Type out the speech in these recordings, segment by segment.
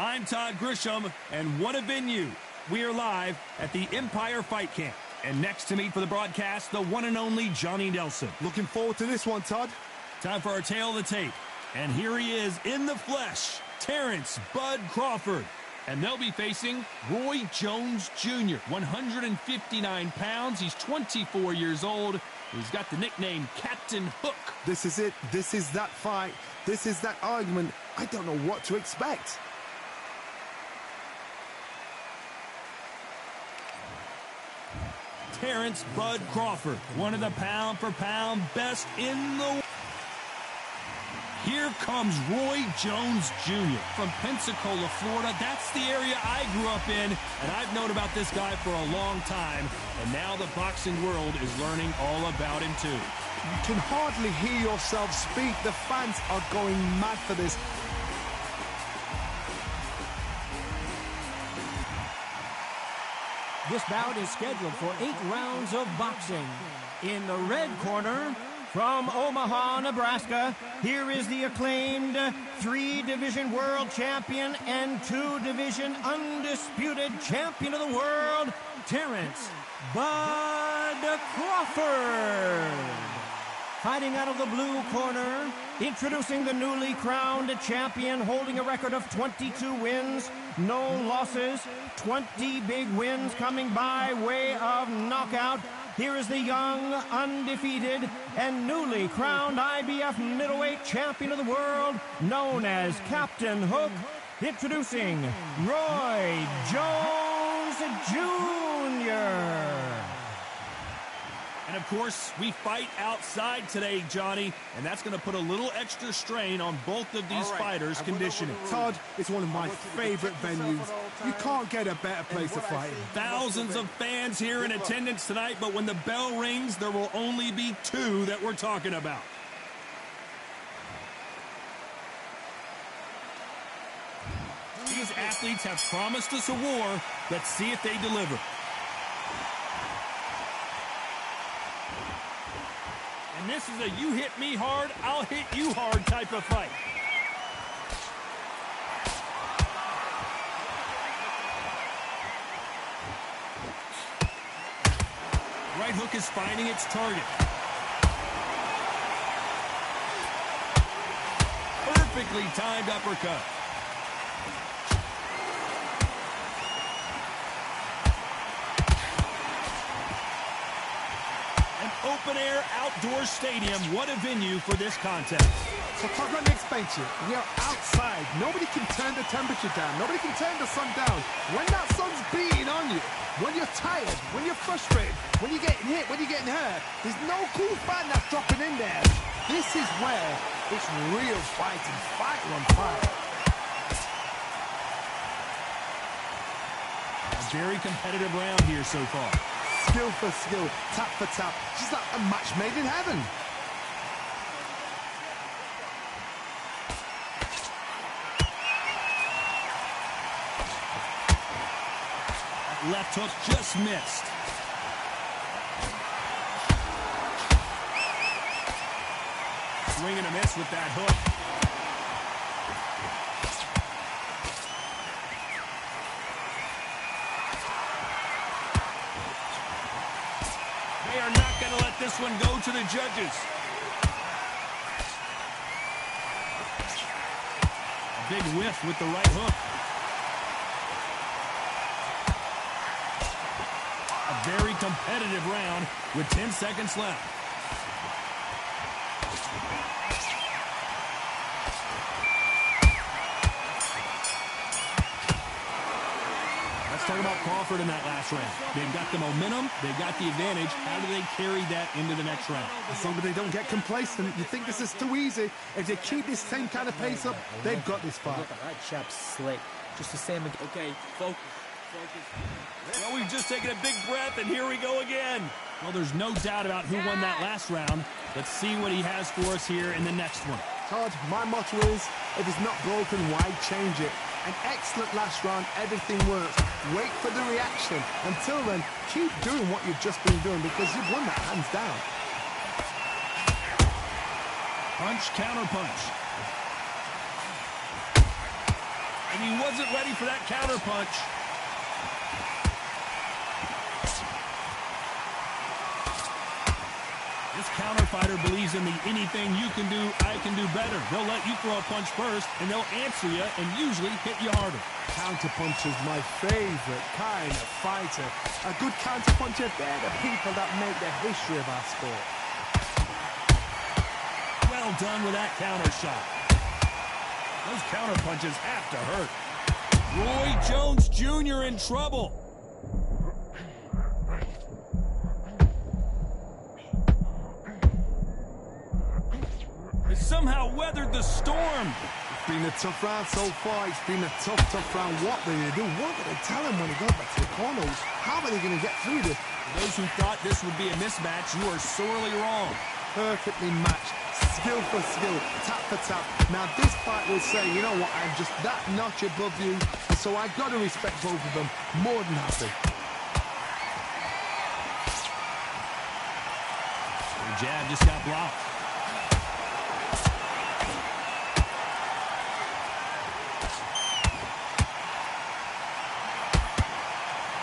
I'm Todd Grisham, and what a venue. We are live at the Empire Fight Camp. And next to me for the broadcast, the one and only Johnny Nelson. Looking forward to this one, Todd. Time for our tale of the tape. And here he is in the flesh, Terrence Bud Crawford. And they'll be facing Roy Jones Jr., 159 pounds. He's 24 years old. He's got the nickname Captain Hook. This is it. This is that fight. This is that argument. I don't know what to expect. Terrence Bud Crawford, one of the pound-for-pound best in the world. Here comes Roy Jones Jr. from Pensacola, Florida. That's the area I grew up in, and I've known about this guy for a long time. And now the boxing world is learning all about him, too. You can hardly hear yourself speak. The fans are going mad for this. This bout is scheduled for 8 rounds of boxing. In the red corner, from Omaha, Nebraska, here is the acclaimed 3-division world champion and 2-division undisputed champion of the world, Terrence Bud Crawford. Fighting out of the blue corner, introducing the newly crowned champion, holding a record of 22 wins, no losses, 20 big wins coming by way of knockout. Here is the young, undefeated, and newly crowned IBF middleweight champion of the world, known as Captain Hook, introducing Roy Jones Jr. And, of course, we fight outside today, Johnny, and that's going to put a little extra strain on both of these fighters' conditioning. Todd, it's one of my favorite venues. You can't get a better place to fight in. Thousands of fans here in attendance tonight, but when the bell rings, there will only be 2 that we're talking about. These athletes have promised us a war. Let's see if they deliver. And this is a you hit me hard, I'll hit you hard type of fight. Right hook is finding its target. Perfectly timed uppercut. Open-air outdoor stadium. What a venue for this contest. So, Todd, let me explain to you. We are outside. Nobody can turn the temperature down. Nobody can turn the sun down. When that sun's beating on you, when you're tired, when you're frustrated, when you're getting hit, when you're getting hurt, there's no cool fan that's dropping in there. This is where it's real fighting. Fight on fire. A very competitive round here so far. Skill for skill, tap for tap. Just like a match made in heaven. That left hook just missed. Swing and a miss with that hook. They are not going to let this one go to the judges. A big whiff with the right hook. A very competitive round with 10 seconds left. Talk about Crawford in that last round. They've got the momentum. They've got the advantage. How do they carry that into the next round? As long as they don't get complacent, you think this is too easy. If they keep this same kind of pace up, they've got this fight. That chap's slick. Just the same. Okay, focus. Well, we've just taken a big breath, and here we go again. Well, there's no doubt about who won that last round. Let's see what he has for us here in the next one. Todd, my motto is, if it's not broken, why change it? An excellent last round, everything works. Wait for the reaction. Until then, keep doing what you've just been doing because you've won that hands down. Punch, counter punch. And And he wasn't ready for that counter punch. This counter fighter believes in the anything you can do, I can do better. They'll let you throw a punch first, and they'll answer you and usually hit you harder. Counter puncher's my favorite kind of fighter. A good counter puncher, they're the people that make the history of our sport. Well done with that counter shot. Those counter punches have to hurt. Roy Jones Jr. in trouble. He somehow weathered the storm. It's been a tough round so far. It's been a tough round. What are they going to do? What are they tell him when he goes back to the corners? How are they going to get through this? For those who thought this would be a mismatch, you are sorely wrong. Perfectly matched. Skill for skill. Tap for tap. Now this fight will say, you know what, I'm just that notch above you. So I've got to respect both of them. More than happy. The jab just got blocked.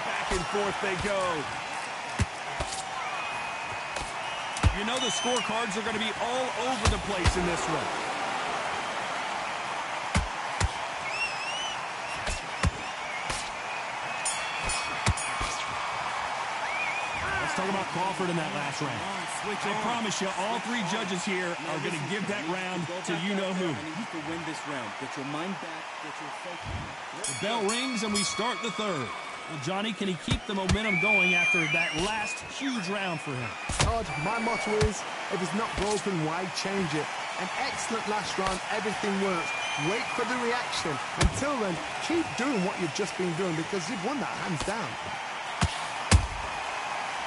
Back and forth they go. You know the scorecards are going to be all over the place in this one. Let's talk about Crawford in that last round. I promise you, all three judges here are going to give that round to you-know-who. I need to win this round. Get your mind back. Get your focus. The bell rings and we start the third. Well, Johnny, can he keep the momentum going after that last huge round for him? Todd, my motto is, if it's not broken, why change it? An excellent last round, everything works. Wait for the reaction. Until then, keep doing what you've just been doing because you've won that hands down.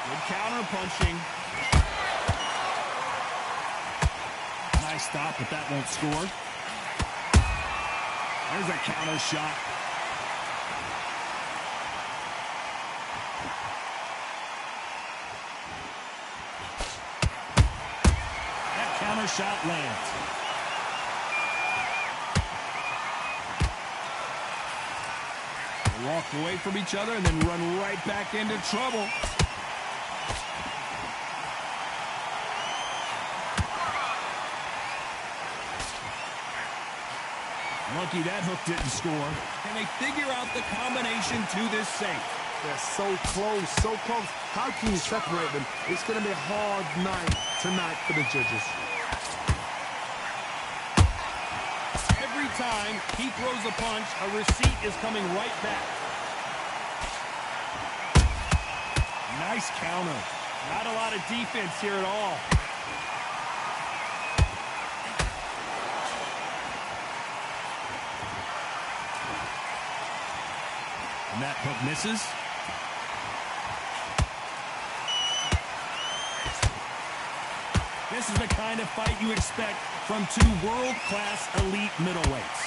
Good counter punching. Nice stop, but that won't score. There's a counter shot. That counter shot lands. They walk away from each other and then run right back into trouble. Lucky that hook didn't score. Can they figure out the combination to this safe? They're so close, so close. How can you separate them? It's going to be a hard night tonight for the judges. Every time he throws a punch, a receipt is coming right back. Nice counter. Not a lot of defense here at all. And that hook misses. This is the kind of fight you expect from two world-class elite middleweights.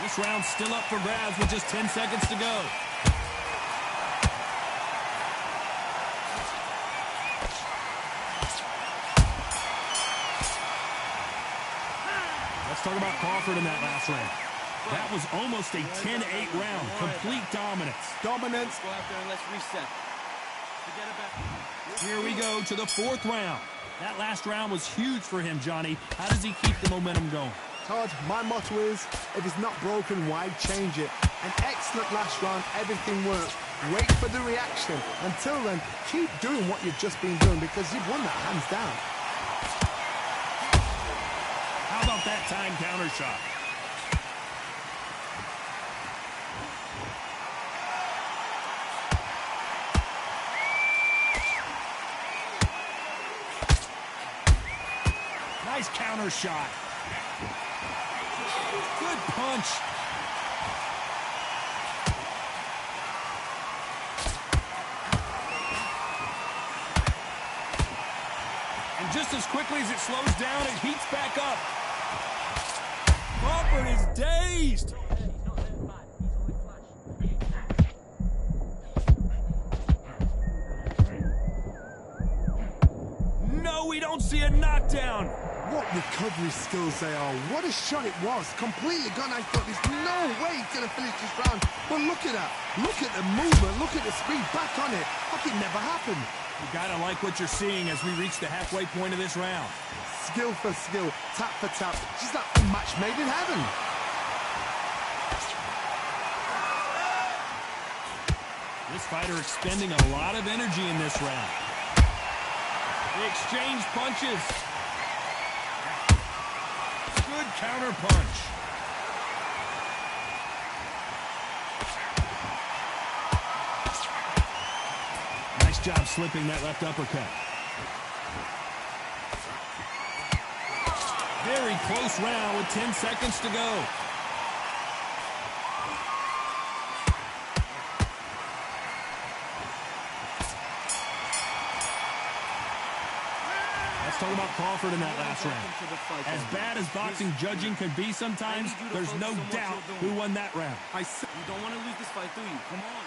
This round's still up for grabs with just 10 seconds to go. Let's talk about Crawford in that last round. That was almost a 10-8 round. Complete dominance. Dominance. Go out there and let's reset. Forget about. Here we go to the fourth round. That last round was huge for him, Johnny. How does he keep the momentum going? Todd, my motto is, if it's not broken, why change it? An excellent last round, everything works. Wait for the reaction. Until then, keep doing what you've just been doing because you've won that hands down. How about that time counter shot? Nice counter shot. Good punch. And just as quickly as it slows down, it heats back up. Crawford is dazed. No, we don't see be a knockdown. What recovery skills they are. What a shot it was. Completely gone. I thought there's no way he's going to finish this round. But look at that. Look at the movement. Look at the speed. Back on it. Like it never happened. You gotta like what you're seeing as we reach the halfway point of this round. Skill for skill. Tap for tap. Just like a match made in heaven. This fighter expending a lot of energy in this round. They exchange punches. Good counter punch. Nice job slipping that left uppercut. Very close round with 10 seconds to go. Talk about Crawford in that last round. As bad as boxing judging can be sometimes, there's no doubt who won that round. You don't want to lose this fight, do you? Come on.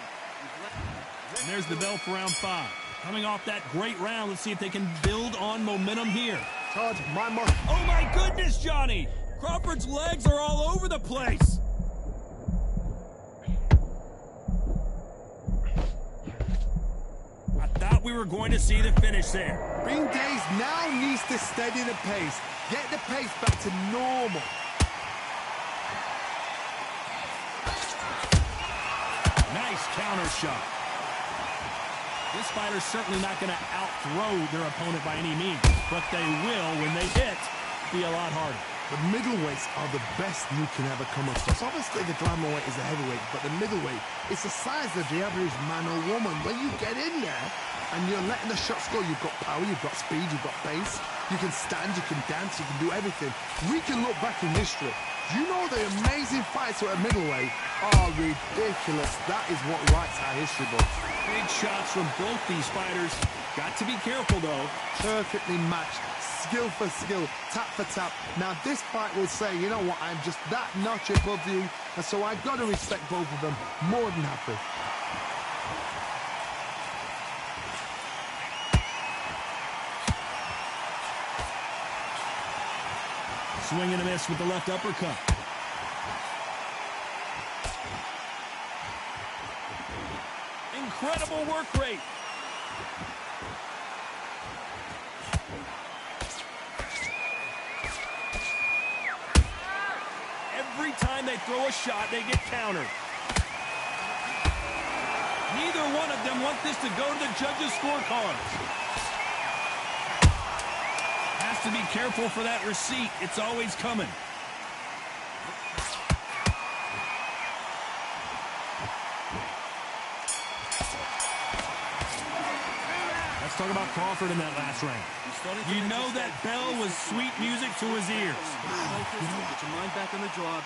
And there's the bell for round 5. Coming off that great round, let's see if they can build on momentum here. Todd, oh my goodness, Johnny! Crawford's legs are all over the place. I thought we were going to see the finish there. Bing Days now needs to steady the pace. Get the pace back to normal. Nice counter shot. This fighter's certainly not going to out-throw their opponent by any means, but they will, when they hit, be a lot harder. The middleweights are the best you can ever come across. Obviously, the glamour weight is the heavyweight, but the middleweight, it's the size of the average man or woman. When you get in there and you're letting the shots go, you've got power, you've got speed, you've got pace. You can stand, you can dance, you can do everything. We can look back in history. You know the amazing fights at a middleweight are ridiculous. That is what writes our history books. Big shots from both these fighters. Got to be careful, though. Perfectly matched. Skill for skill, tap for tap. Now this fight will say, you know what, I'm just that notch above you, and so I've got to respect both of them. More than happy. Swing and a miss with the left uppercut. Incredible work rate. Every time they throw a shot, they get countered. Neither one of them want this to go to the judges' scorecards. Has to be careful for that receipt. It's always coming. Let's talk about Crawford in that last round. You know that bell was sweet music to his ears. Get your mind back on the job.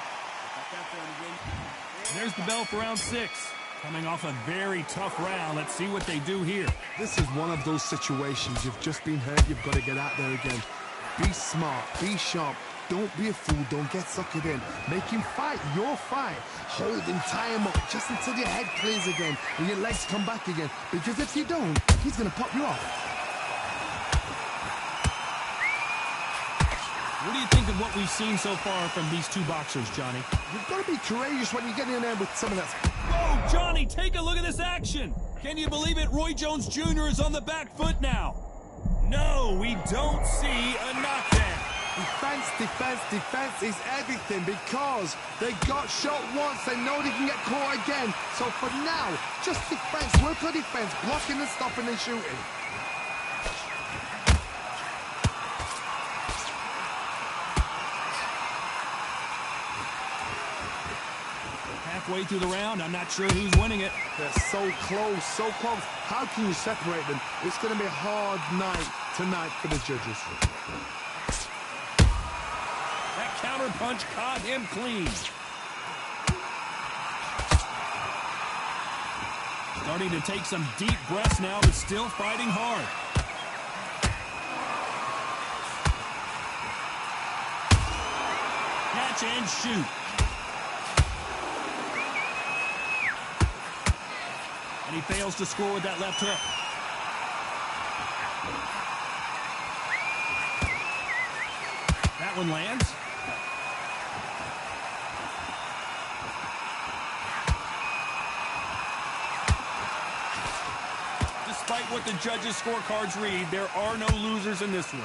There's the bell for round 6. Coming off a very tough round. Let's see what they do here. This is one of those situations. You've just been hurt. You've got to get out there again. Be smart. Be sharp. Don't be a fool. Don't get suckered in. Make him fight your fight. Hold him, tie him up just until your head clears again and your legs come back again. Because if you don't, he's going to pop you off. What do you think of what we've seen so far from these two boxers, Johnny? You've got to be courageous when you get in there with some of that. Oh, Johnny, take a look at this action. Can you believe it? Roy Jones Jr. is on the back foot now. No, we don't see a knockdown. Defense, defense, defense is everything because they got shot once. They know they can get caught again. So for now, just defense, work on defense, blocking and stopping and shooting. Halfway through the round, I'm not sure who's winning it. They're so close, so close. How can you separate them? It's going to be a hard night tonight for the judges. That counter punch caught him clean. Starting to take some deep breaths now, but still fighting hard. Catch and shoot. And he fails to score with that left hook. one lands. Despite what the judges' scorecards read, there are no losers in this one.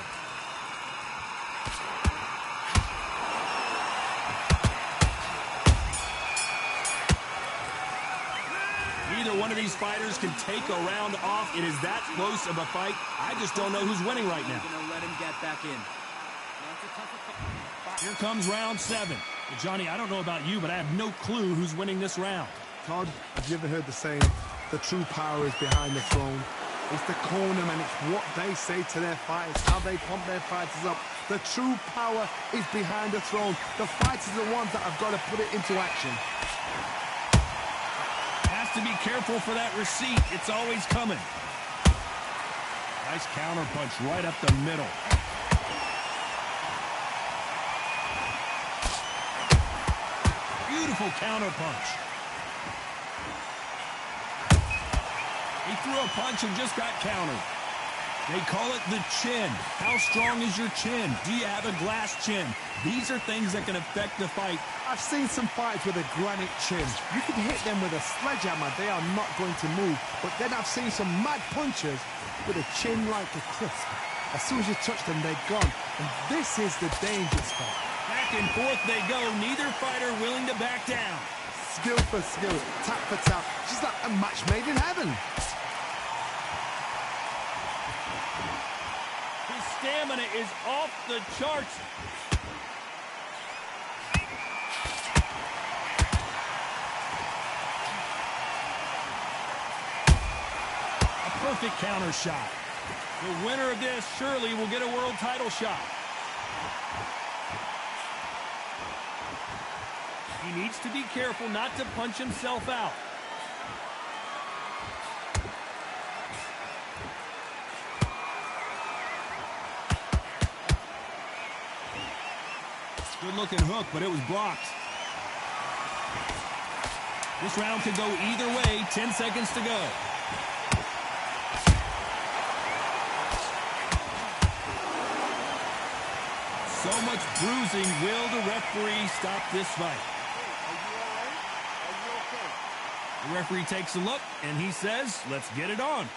Either one of these fighters can take a round off. It is that close of a fight. I just don't know who's winning right now. Gonna let him get back in. Here comes round 7. Well, Johnny, I don't know about you, but I have no clue who's winning this round. Todd, have you ever heard the saying, the true power is behind the throne? It's the cornermen, it's what they say to their fighters, how they pump their fighters up. The true power is behind the throne. The fighters are the ones that have got to put it into action. Has to be careful for that receipt. It's always coming. Nice counter punch right up the middle. Beautiful counter punch. He threw a punch and just got countered. They call it the chin. How strong is your chin? Do you have a glass chin? These are things that can affect the fight. I've seen some fights with a granite chin. You can hit them with a sledgehammer, they are not going to move. But then I've seen some mad punchers with a chin like a crisp. As soon as you touch them, they're gone. And this is the dangerous part. Back and forth they go. Neither fighter willing to back down. Skill for skill, tap for tap. She's like a match made in heaven. His stamina is off the charts. A perfect counter shot. The winner of this surely will get a world title shot. He needs to be careful not to punch himself out. Good-looking hook, but it was blocked. This round could go either way. 10 seconds to go. So much bruising. Will the referee stop this fight? The referee takes a look, and he says, let's get it on.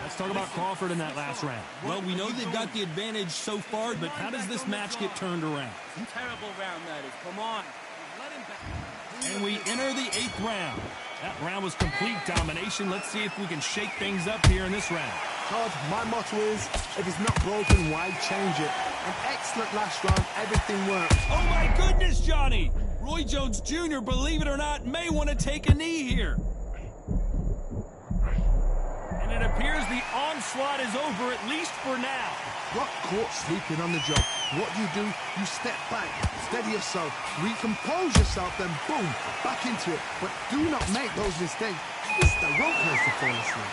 Let's talk about Crawford in that last round. Well, we know they've got the advantage so far, but how does this match get turned around? Terrible round that is. Come on. Let him back. And we enter the 8th round. That round was complete domination. Let's see if we can shake things up here in this round. Todd, my motto is, if it's not broken, why change it? An excellent last round, everything worked. Oh my goodness, Johnny! Roy Jones Jr., believe it or not, may want to take a knee here. And it appears the onslaught is over, at least for now. Got caught sleeping on the job. What do? You step back, steady yourself, recompose yourself, then boom, back into it. But do not make those mistakes. It's the rope has to fall asleep.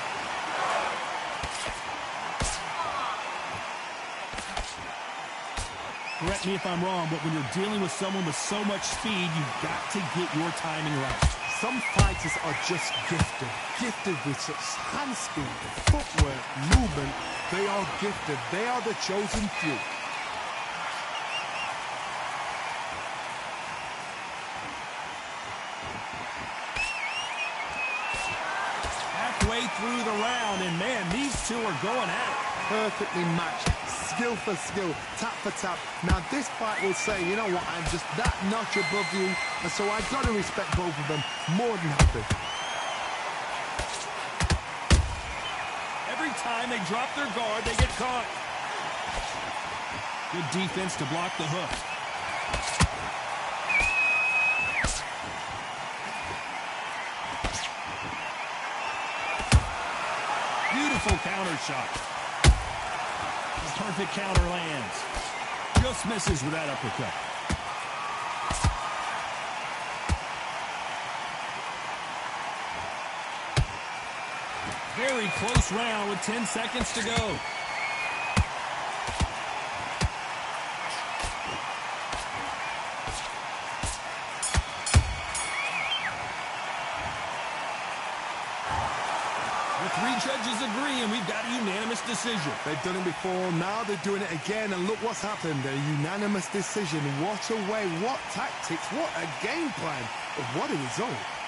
Correct me if I'm wrong, but when you're dealing with someone with so much speed, you've got to get your timing right. Some fighters are just gifted. Gifted with such hand speed, footwork, movement. They are gifted. They are the chosen few. Halfway through the round, and man, these two are going at it. Perfectly matched. Skill for skill, tap for tap. Now this fight will say, you know what, I'm just that notch above you, and so I've got to respect both of them more than happy. Every time they drop their guard, they get caught. Good defense to block the hook. Beautiful counter shot. Perfect counter lands. Just misses with that uppercut. Very close round with 10 seconds to go. With 3 judges agree, and we've got a unanimous decision. They've done it before, now they're doing it again, and look what's happened. A unanimous decision. What a way, what tactics, what a game plan. What a result.